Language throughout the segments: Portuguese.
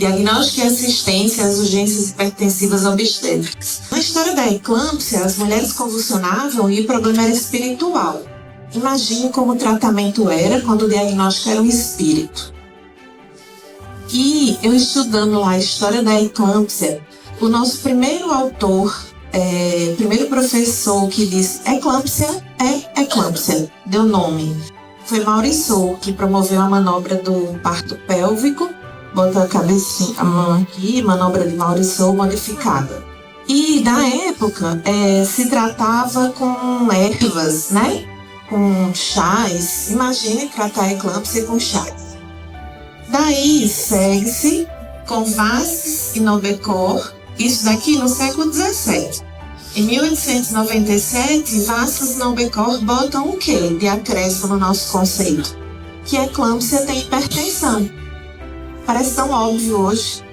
Diagnóstico e assistência às urgências hipertensivas obstétricas. Na história da eclâmpsia, as mulheres convulsionavam e o problema era espiritual. Imagine como o tratamento era quando o diagnóstico era um espírito. E eu estudando lá a história da eclâmpsia, o nosso primeiro autor, primeiro professor que disse eclâmpsia é eclâmpsia, deu nome. Foi Maurisot, que promoveu a manobra do parto pélvico, bota a cabecinha, a mão aqui, manobra de Maurisot modificada. E na época se tratava com ervas, né? Com chás. Imagine tratar a eclâmpsia com chás. Daí segue-se com Vasques e Nobecor, isso daqui no século XVII. Em 1897, Vasques e Nobecor botam o quê de acréscimo no nosso conceito? Que a eclâmpsia tem hipertensão. Parece tão óbvio hoje,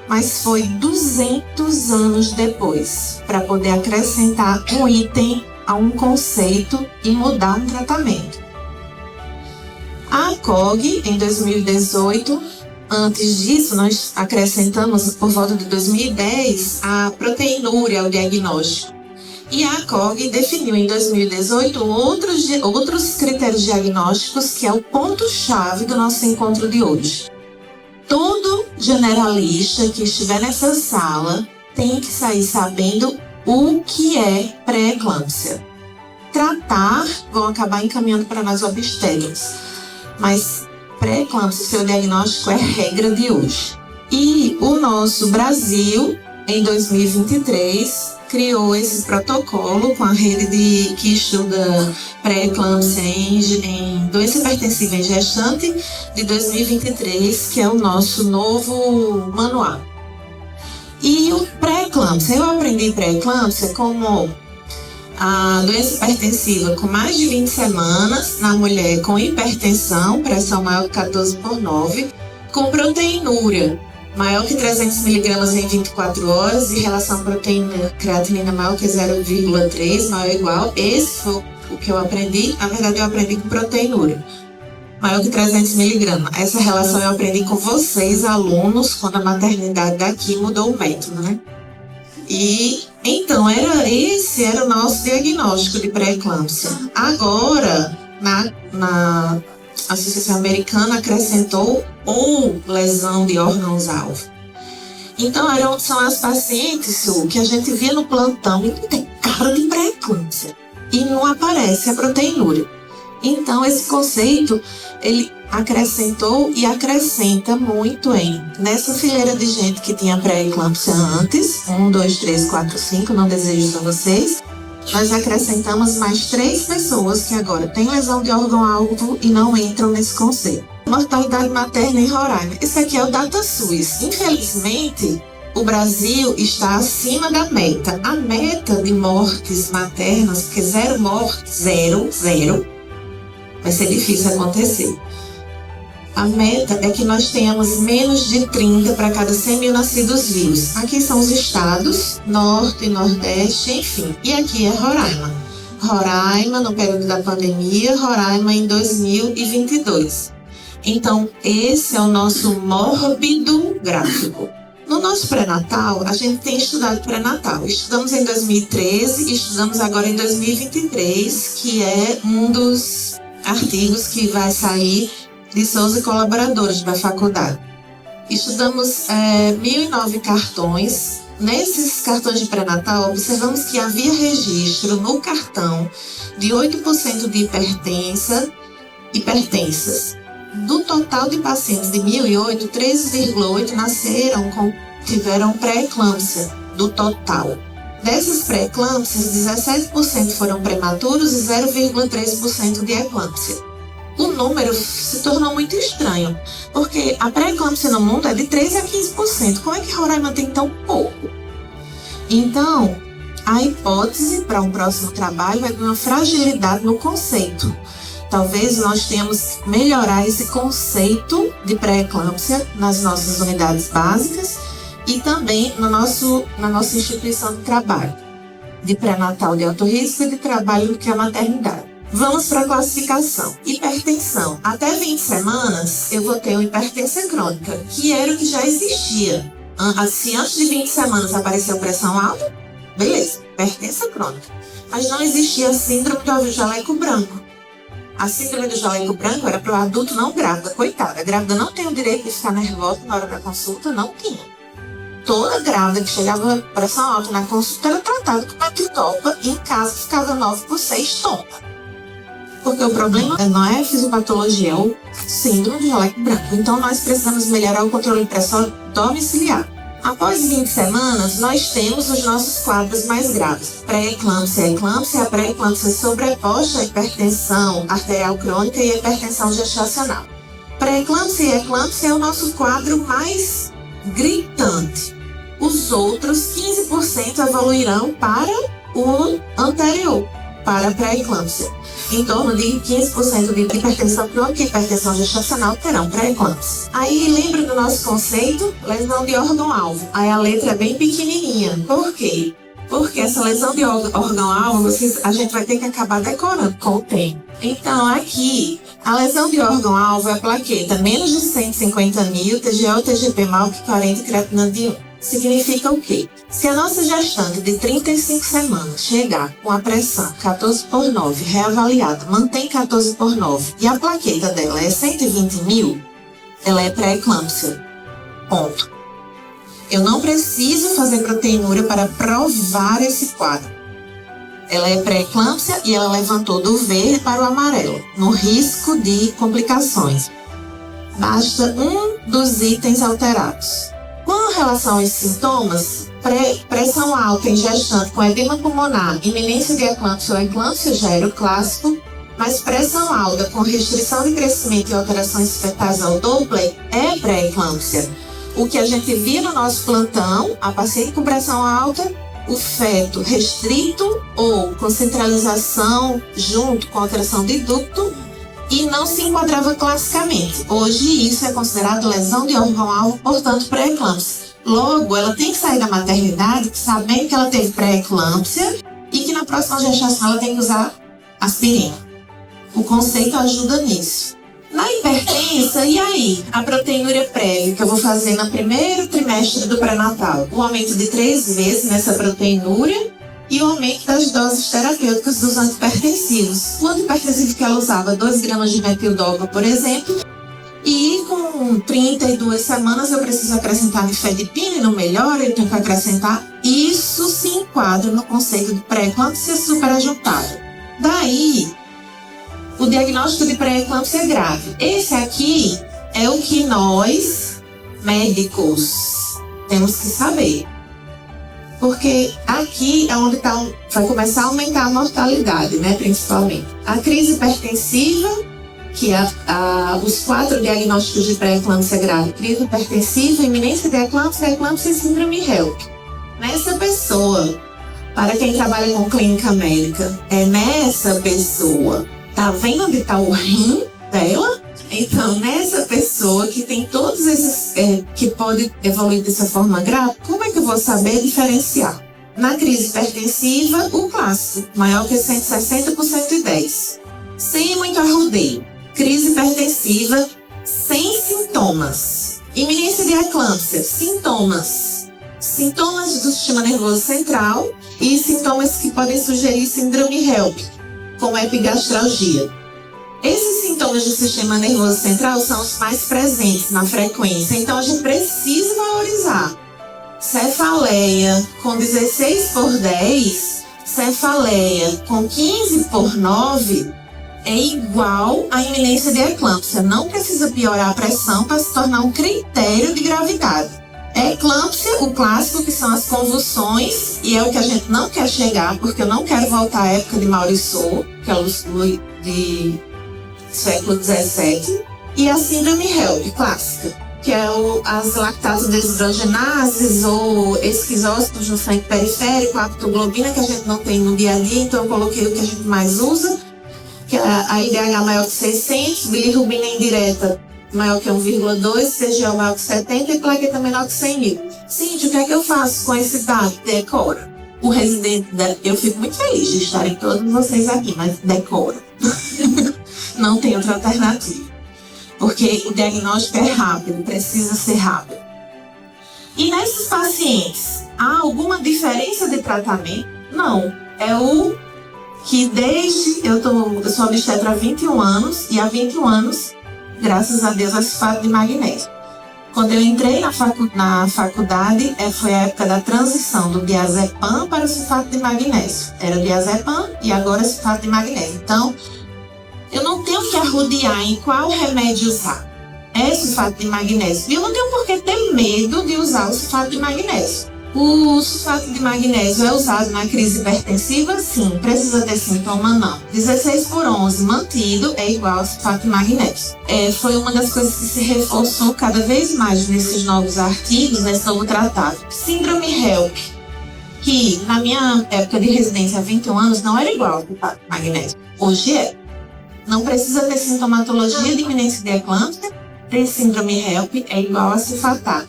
mas foi 200 anos depois para poder acrescentar um item a um conceito e mudar um tratamento. A ACOG, em 2018, antes disso, nós acrescentamos, por volta de 2010, a proteinúria ao diagnóstico. E a ACOG definiu em 2018 outros critérios diagnósticos, que é o ponto-chave do nosso encontro de hoje. Todo generalista que estiver nessa sala tem que sair sabendo o que é pré-eclâmpsia. Tratar, vão acabar encaminhando para nós obstétricos, mas pré-eclâmpsia, seu diagnóstico é regra de hoje. E o nosso Brasil, em 2023, criou esse protocolo com a rede que estuda pré-eclâmpsia em doença hipertensiva em gestante de 2023, que é o nosso novo manual. E o pré-eclâmpsia, eu aprendi pré-eclâmpsia como a doença hipertensiva com mais de 20 semanas na mulher com hipertensão, pressão maior que 14/9, com proteinúria maior que 300 mg em 24 horas e relação proteína-creatinina maior que 0,3, maior ou igual. Esse foi o que eu aprendi. Na verdade, eu aprendi com proteinúria maior que 300 mg. Essa relação eu aprendi com vocês, alunos, quando a maternidade daqui mudou o método, né? E então, esse era o nosso diagnóstico de pré-eclâmpsia. Agora, na Associação Americana acrescentou ou lesão de órgãos-alvo. Então, são as pacientes que a gente via no plantão e não tem cara de pré-eclâmpsia. E não aparece a proteinúria. Então, esse conceito, ele acrescentou e acrescenta muito nessa fileira de gente que tinha pré-eclâmpsia antes, 1, 2, 3, 4, 5, não desejo para vocês. Nós acrescentamos mais 3 pessoas que agora têm lesão de órgão-alvo e não entram nesse conceito. Mortalidade materna em Roraima. Esse aqui é o DataSUS. Infelizmente, o Brasil está acima da meta. A meta de mortes maternas, porque 0 mortes, 0, vai ser difícil acontecer. A meta é que nós tenhamos menos de 30 para cada 100 mil nascidos vivos. Aqui são os estados, Norte e Nordeste, enfim. E aqui é Roraima. Roraima no período da pandemia, Roraima em 2022. Então, esse é o nosso mórbido gráfico. No nosso pré-natal, a gente tem estudado pré-natal. Estudamos em 2013 e estudamos agora em 2023, que é um dos artigos que vai sair de Souza e colaboradores da faculdade. Estudamos 1.009 cartões. Nesses cartões de pré-natal, observamos que havia registro no cartão de 8% de hipertensas. Do total de pacientes de 1.008, 13,8 tiveram pré-eclâmpsia do total. Dessas pré-eclâmpsias, 17% foram prematuros e 0,3% de eclâmpsia. O número se tornou muito estranho, porque a pré-eclâmpsia no mundo é de 13% a 15%. Como é que Roraima tem tão pouco? Então, a hipótese para um próximo trabalho é de uma fragilidade no conceito. Talvez nós tenhamos que melhorar esse conceito de pré-eclâmpsia nas nossas unidades básicas e também na nossa instituição de trabalho, de pré-natal de alto risco e de trabalho que é a maternidade. Vamos para a classificação. Hipertensão. Até 20 semanas, eu vou ter uma hipertensão crônica, que era o que já existia. Se antes de 20 semanas apareceu pressão alta, beleza, hipertensão crônica. Mas não existia a síndrome do jaleco branco. A síndrome do jaleco branco era para o adulto não grávida. Coitada, a grávida não tem o direito de ficar nervosa na hora da consulta, não tinha. Toda grávida que chegava pressão alta na consulta era tratada com metildopa e em casa ficava 9/6 tonta. Porque o problema não é a fisiopatologia, é o síndrome do jaleco branco. Então nós precisamos melhorar o controle de pressão domiciliar. Após 20 semanas, nós temos os nossos quadros mais graves. Pré-eclâmpsia e eclâmpsia, a pré-eclâmpsia sobreposta à hipertensão arterial crônica e a hipertensão gestacional. Pré-eclâmpsia e eclâmpsia é o nosso quadro mais gritante. Os outros 15% evoluirão para o anterior, para a pré-eclâmpsia. Em torno de 15% de hipertensão crônica e hipertensão gestacional terão pré-eclâmpsia. Aí lembra do nosso conceito? Lesão de órgão-alvo. Aí a letra é bem pequenininha. Por quê? Porque essa lesão de órgão-alvo a gente vai ter que acabar decorando com o tempo. Então aqui, a lesão de órgão-alvo é a plaqueta menos de 150 mil, TGO, TGP maior que 40 creatinina de 1. Significa o quê? Se a nossa gestante de 35 semanas chegar com a pressão 14/9 reavaliada, mantém 14/9 e a plaqueta dela é 120 mil, ela é pré-eclâmpsia. Ponto. Eu não preciso fazer proteinúria para provar esse quadro. Ela é pré-eclâmpsia e ela levantou do verde para o amarelo, no risco de complicações. Basta um dos itens alterados. Com relação aos sintomas, pressão alta em gestante com edema pulmonar, iminência de eclâmpsia ou eclâmpsia já era o clássico, mas pressão alta com restrição de crescimento e alterações fetais ao Doppler é pré-eclâmpsia. O que a gente via no nosso plantão, a paciente com pressão alta, o feto restrito ou com centralização junto com alteração de ducto, e não se enquadrava classicamente. Hoje isso é considerado lesão de órgão-alvo, portanto pré-eclâmpsia. Logo, ela tem que sair da maternidade sabendo que ela teve pré-eclâmpsia e que na próxima gestação ela tem que usar aspirina. O conceito ajuda nisso. Na hipertensa, e aí? A proteinúria prévia que eu vou fazer no primeiro trimestre do pré-natal. O aumento de 3 vezes nessa proteinúria e o aumento das doses terapêuticas dos antihipertensivos. O antihipertensivo que ela usava, 2 gramas de metildopa, por exemplo, e com 32 semanas eu preciso acrescentar nifedipina e não melhora, eu tenho que acrescentar. Isso se enquadra no conceito de pré-eclâmpsia superajuntada. Daí, o diagnóstico de pré-eclâmpsia grave. Esse aqui é o que nós, médicos, temos que saber. Porque aqui é onde vai começar a aumentar a mortalidade, né, principalmente. A crise hipertensiva, que é os 4 diagnósticos de pré-eclâmpsia grave. Crise hipertensiva, iminência de eclâmpsia, eclâmpsia e síndrome HELP. Nessa pessoa, para quem trabalha com clínica médica, é nessa pessoa. Tá vendo onde está o rim dela? Então, nessa pessoa que tem todos esses, que pode evoluir dessa forma grave, como é que eu vou saber diferenciar? Na crise hipertensiva, o clássico, maior que 160 por 110. Sem muito arrodeio. Crise hipertensiva, sem sintomas. Iminência de eclâmpsia, sintomas. Sintomas do sistema nervoso central e sintomas que podem sugerir síndrome HELP, como epigastralgia. Esses sintomas do sistema nervoso central são os mais presentes na frequência, então a gente precisa valorizar. Cefaleia com 16/10, cefaleia com 15/9 é igual à iminência de eclâmpsia. Não precisa piorar a pressão para se tornar um critério de gravidade. Eclâmpsia, o clássico, que são as convulsões, e é o que a gente não quer chegar, porque eu não quero voltar à época de Maurício, que é o de século XVII, e a síndrome HELP clássica, que é as lactases desidrogenases ou esquizócitos no sangue periférico, a aptoglobina, que a gente não tem no dia a dia, então eu coloquei o que a gente mais usa, que é a IDH maior que 600, bilirrubina indireta maior que 1,2, CGO maior que 70 e plaqueta menor que 100 mil. Cíntia, o que é que eu faço com esse dado? Decora. o residente eu fico muito feliz de estarem todos vocês aqui, mas decora. Não tem outra alternativa. Porque o diagnóstico é rápido, precisa ser rápido. E nesses pacientes, há alguma diferença de tratamento? Não. É o que desde... Eu sou obstetra há 21 anos, e há 21 anos, graças a Deus, é sulfato de magnésio. Quando eu entrei na faculdade, foi a época da transição do diazepam para o sulfato de magnésio. Era o diazepam e agora sulfato de magnésio. Então, eu não tenho que arrodear em qual remédio usar. É sulfato de magnésio. E eu não tenho por que ter medo de usar o sulfato de magnésio. O sulfato de magnésio é usado na crise hipertensiva? Sim. Precisa ter sintoma? Não. 16/11 mantido é igual ao sulfato de magnésio. Foi uma das coisas que se reforçou cada vez mais nesses novos artigos, nesse novo tratado. Síndrome HELP, que na minha época de residência há 21 anos não era igual ao sulfato de magnésio. Hoje é. Não precisa ter sintomatologia de iminência de eclâmpsia. Ter síndrome HELP é igual a sulfatar.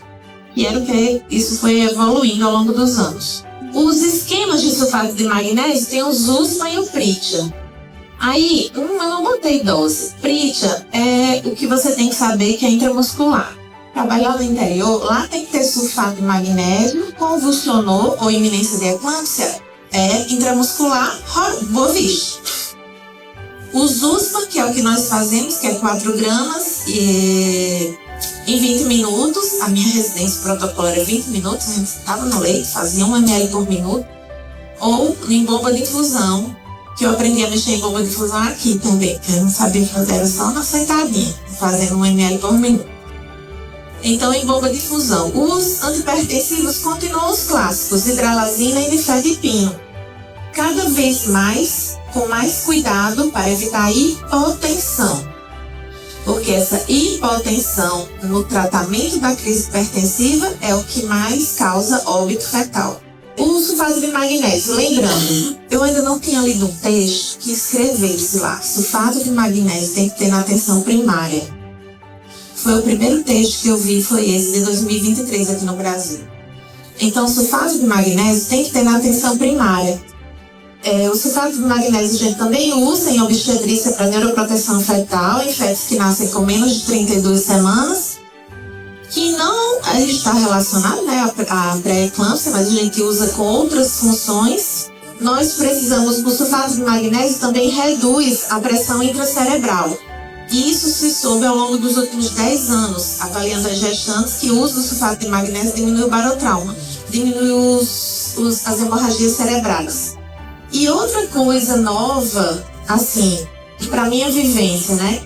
E era o que isso foi evoluindo ao longo dos anos. Os esquemas de sulfato de magnésio tem o Zosman e o Pritia. Aí, eu não botei dose. Pritia é o que você tem que saber que é intramuscular. Trabalhar no interior, lá tem que ter sulfato de magnésio, convulsionou ou iminência de eclâmpsia, é intramuscular, Bovish. O Zosman, que é o que nós fazemos, que é 4 gramas em 20 minutos. A minha residência protocolo era 20 minutos, a gente estava no leito, fazia 1 ml por minuto. Ou em bomba de infusão, que eu aprendi a mexer em bomba de infusão aqui também, que eu não sabia fazer, era só na sentadinha, fazendo 1 ml por minuto. Então, em bomba de infusão. Os antipertensivos continuam os clássicos, hidralazina e nifedipino. Cada vez mais, com mais cuidado para evitar a hipotensão. Porque essa hipotensão no tratamento da crise hipertensiva é o que mais causa óbito fetal. O sulfato de magnésio, lembrando, eu ainda não tinha lido um texto que escrevesse lá, sulfato de magnésio tem que ter na atenção primária. Foi o primeiro texto que eu vi, foi esse de 2023 aqui no Brasil. Então, o sulfato de magnésio tem que ter na atenção primária. O sulfato de magnésio a gente também usa em obstetrícia para neuroproteção fetal, em fetos que nascem com menos de 32 semanas, que não está relacionado, né, à pré-eclâmpsia, mas a gente usa com outras funções. Nós precisamos, o sulfato de magnésio também reduz a pressão intracerebral. E isso se soube ao longo dos últimos 10 anos, avaliando as gestantes, que o uso do sulfato de magnésio diminui o barotrauma, diminui as hemorragias cerebrais. E outra coisa nova, assim, para minha vivência, né?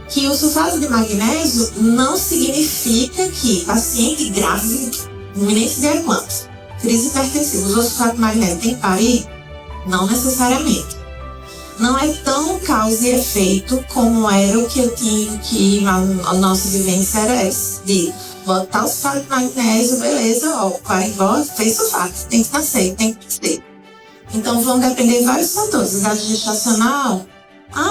Que o sulfato de magnésio não significa que paciente grave, iminência de eclâmpsia, crise hipertensiva, usou sulfato de magnésio, tem que parir? Não necessariamente. Não é tão causa e efeito como era o que eu tinha que a nossa vivência era essa, de botar o sulfato de magnésio, beleza, ó, vai embora, fez sulfato, tem que nascer, tem que ser. Então vão depender de vários fatores. Idade gestacional,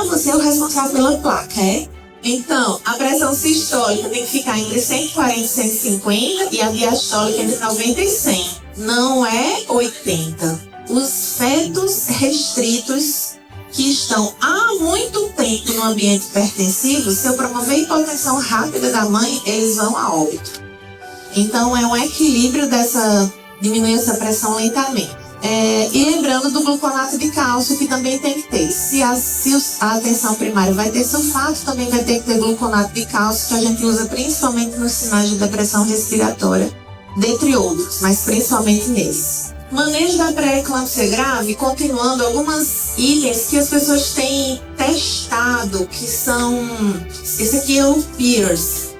você é o responsável pela placa, é? Então, a pressão sistólica tem que ficar entre 140 e 150 e a diastólica entre 90 e 100. Não é 80. Os fetos restritos que estão há muito tempo no ambiente hipertensivo, se eu promover a hipotensão rápida da mãe, eles vão a óbito. Então, é um equilíbrio diminuir essa pressão lentamente. E lembrando do gluconato de cálcio, que também tem que ter. Se a atenção primária vai ter sulfato, também vai ter que ter gluconato de cálcio, que a gente usa principalmente nos sinais de depressão respiratória, dentre outros, mas principalmente nesses. Manejo da pré-eclâmpsia grave, continuando algumas itens que as pessoas têm testado, que são... Esse aqui é o PIERS.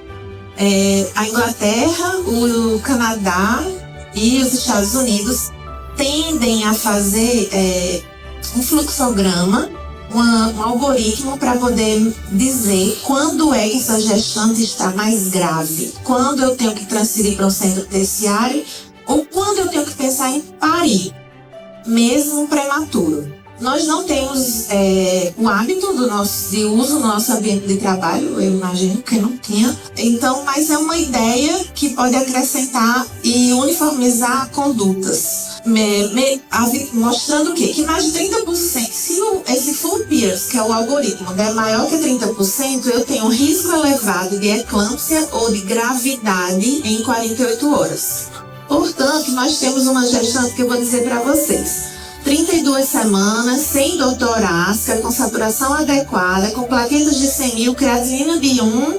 A Inglaterra, o Canadá e os Estados Unidos tendem a fazer um fluxograma, um algoritmo para poder dizer quando é que essa gestante está mais grave, quando eu tenho que transferir para um centro terciário ou quando eu tenho que pensar em parir, mesmo prematuro. Nós não temos o hábito de uso no nosso ambiente de trabalho, eu imagino que não tinha. Então, mas é uma ideia que pode acrescentar e uniformizar condutas. mostrando o quê? Que mais de 30%, se esse full Pierce, que é o algoritmo, der maior que 30%, eu tenho um risco elevado de eclâmpsia ou de gravidade em 48 horas. Portanto, nós temos uma gestante que eu vou dizer para vocês. 32 semanas, sem dor torácica, com saturação adequada, com plaquetas de 100 mil, creatinina de 1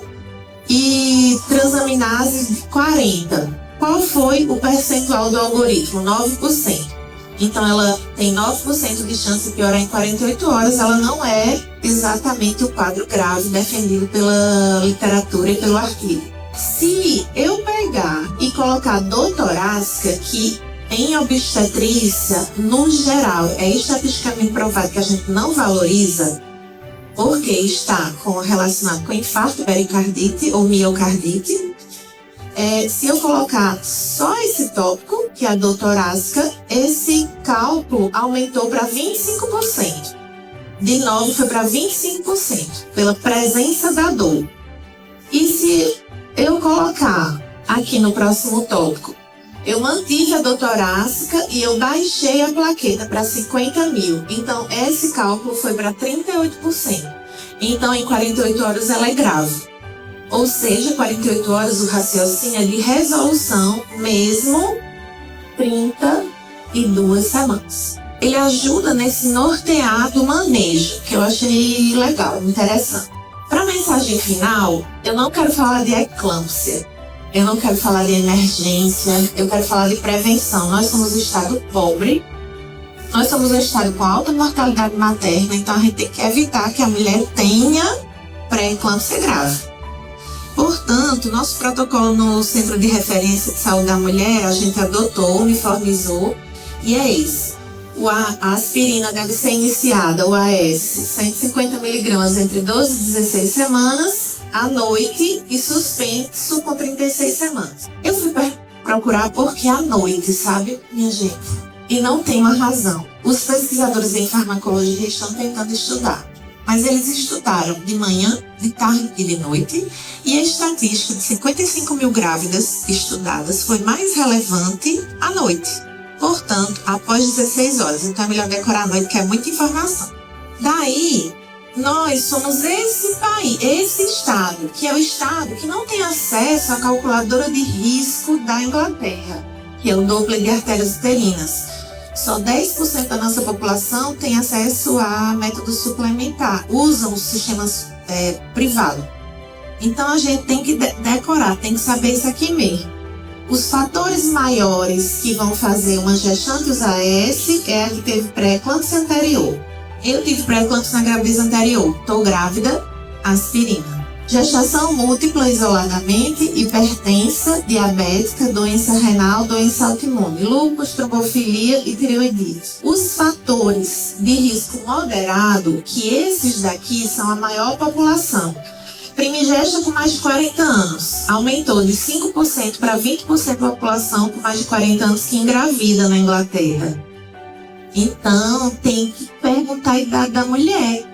e transaminase de 40. Qual foi o percentual do algoritmo? 9%. Então, ela tem 9% de chance de piorar em 48 horas. Ela não é exatamente o quadro grave defendido pela literatura e pelo artigo. Se eu pegar e colocar dor torácica, que em obstetrícia, no geral, é estatisticamente provado que a gente não valoriza, porque está relacionado com infarto, pericardite ou miocardite. Se eu colocar só esse tópico, que é a dor torácica, esse cálculo aumentou para 25%. De novo, foi para 25%, pela presença da dor. E se eu colocar aqui no próximo tópico, eu mantive a dor torácica e eu baixei a plaqueta para 50 mil. Então, esse cálculo foi para 38%. Então, em 48 horas, ela é grave. Ou seja, 48 horas o raciocínio é de resolução, mesmo 32 semanas. Ele ajuda nesse nortear do manejo, que eu achei legal, interessante. Para a mensagem final, eu não quero falar de eclâmpsia, eu não quero falar de emergência, eu quero falar de prevenção. Nós somos um estado pobre, nós somos um estado com alta mortalidade materna, então a gente tem que evitar que a mulher tenha pré-eclâmpsia grave. Portanto, nosso protocolo no Centro de Referência de Saúde da Mulher, a gente adotou, uniformizou, e é esse. A aspirina deve ser iniciada, o AS, 150 mg entre 12 e 16 semanas, à noite, e suspenso com 36 semanas. Eu fui procurar porque à noite, sabe, minha gente? E não tem uma razão. Os pesquisadores em farmacologia estão tentando estudar. Mas eles estudaram de manhã, de tarde e de noite, e a estatística de 55 mil grávidas estudadas foi mais relevante à noite. Portanto, após 16 horas. Então é melhor decorar à noite, que é muita informação. Daí, nós somos esse estado, que é o estado que não tem acesso à calculadora de risco da Inglaterra, que é o Doppler de artérias uterinas. Só 10% da nossa população tem acesso a método suplementar, usam os sistemas privados. Então a gente tem que decorar, tem que saber isso aqui mesmo. Os fatores maiores que vão fazer uma gestante usar AS é a que teve pré-eclâmpsia anterior. Eu tive pré-eclâmpsia na gravidez anterior, estou grávida, aspirina. Gestação múltipla isoladamente, hipertensa, diabética, doença renal, doença autoimune, lúpus, trombofilia e tireoidite. Os fatores de risco moderado, que esses daqui são a maior população. Primigesta com mais de 40 anos, aumentou de 5% para 20% da população com mais de 40 anos que engravida na Inglaterra. Então, tem que perguntar a idade da mulher.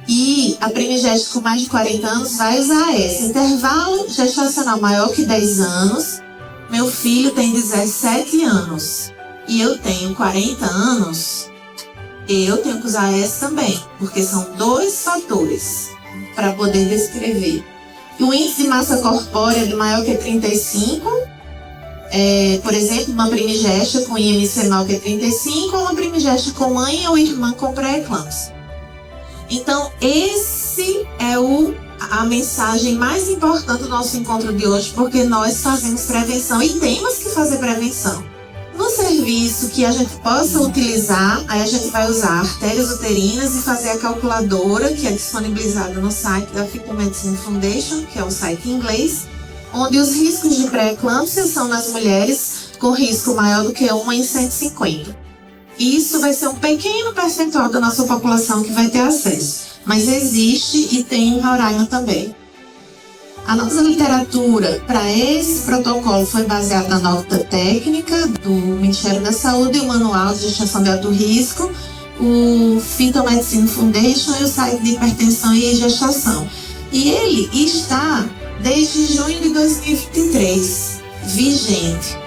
E a primigesta com mais de 40 anos vai usar esse intervalo gestacional maior que 10 anos. Meu filho tem 17 anos e eu tenho 40 anos. Eu tenho que usar esse também, porque são dois fatores para poder descrever. O índice de massa corpórea de maior que 35, por exemplo, uma primigesta com IMC maior que 35 ou uma primigesta com mãe ou irmã com pré-eclâmpsia. Então, esse é a mensagem mais importante do nosso encontro de hoje, porque nós fazemos prevenção e temos que fazer prevenção. No serviço que a gente possa utilizar, aí a gente vai usar artérias uterinas e fazer a calculadora, que é disponibilizada no site da Fetal Medicine Foundation, que é um site em inglês, onde os riscos de pré-eclâmpsia são nas mulheres com risco maior do que 1 em 150. Isso vai ser um pequeno percentual da nossa população que vai ter acesso, mas existe e tem em Roraima também. A nossa literatura para esse protocolo foi baseada na nota técnica do Ministério da Saúde, o Manual de Gestação de Alto Risco, o Fetal Medicine Foundation e o site de hipertensão e gestação. E ele está desde junho de 2023 vigente.